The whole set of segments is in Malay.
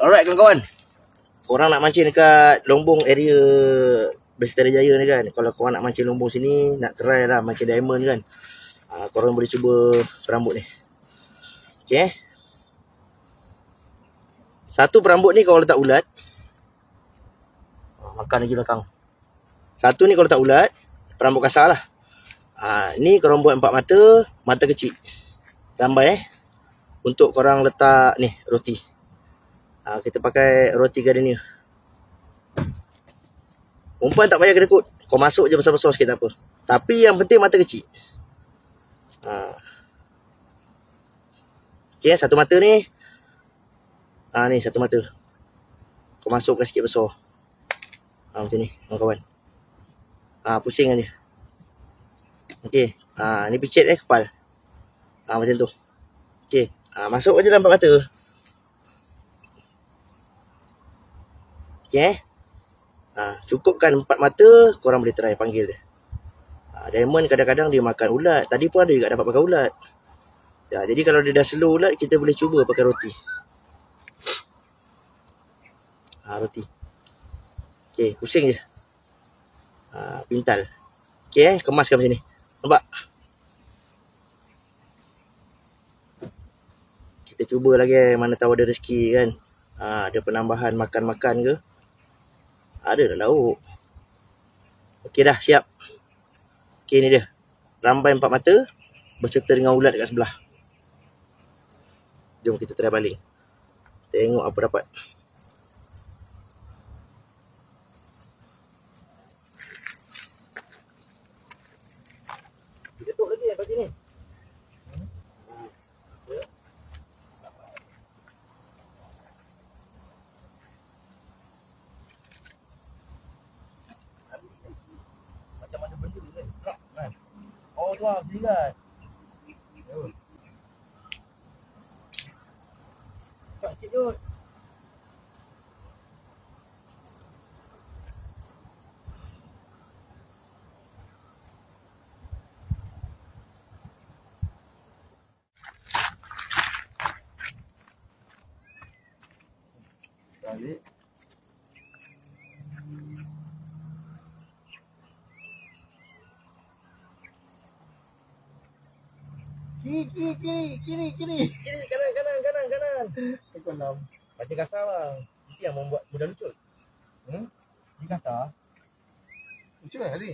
Alright kawan-kawan, korang nak mancing dekat Lombong area Besetari Jaya ni kan. Kalau korang nak mancing Lombong sini, nak try lah mancing diamond kan, korang boleh cuba perambut ni. Okay, satu perambut ni kalau letak ulat, makan lagi belakang. Satu ni kalau letak ulat, perambut kasar lah. Ni korang buat 4 mata, mata kecil. Gambar untuk korang letak ni roti. Kita pakai roti gardenia. Umpan tak payah kedekut, kau masuk je besar-besar sikit tak apa. Tapi yang penting mata kecil. Okay, satu mata ni. Ni satu mata. Kau masukkan sikit besar. Macam ni kawan-kawan. Pusing aja. Okay, ni picit kepal. Macam tu. Okay, masuk aja dalam 4 mata. Okay, cukupkan 4 mata, korang boleh try panggil dia. Diamond kadang-kadang dia makan ulat. Tadi pun ada juga dapat pakai ulat. Jadi kalau dia dah slow ulat, kita boleh cuba pakai roti. Roti. Okay, pusing je. Pintal. Okay, kemaskan macam ni. Nampak? Kita cuba lagi, mana tahu ada rezeki kan. Ada penambahan makan-makan ke. Ada dah lauk. Okey dah, siap. Okey, ni dia. Rambai 4 mata berserta dengan ulat dekat sebelah. Jom kita try balik. Tengok apa dapat. Ketuk lagi pagi ni. Macam ada benda ni gerak kan. Tu lah sini kan. Cepat sikit Jod. Balik. Kiri, kanan. Ekonom. Baca kasar bang. Itu yang membuat mudah lucut. Di kasar. Lucut lah tadi.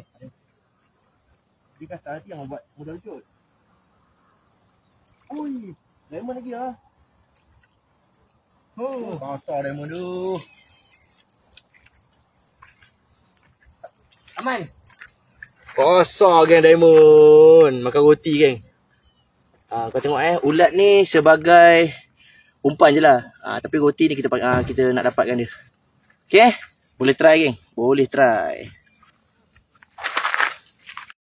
Di kasar itu yang membuat mudah lucut. Ui, diamond lagi lah. Kasar diamond tu. Aman. Kasar geng diamond. Makan roti geng. Kau tengok ulat ni sebagai umpan je lah. Tapi roti ni kita nak dapatkan dia. Okay, boleh try geng. Boleh try.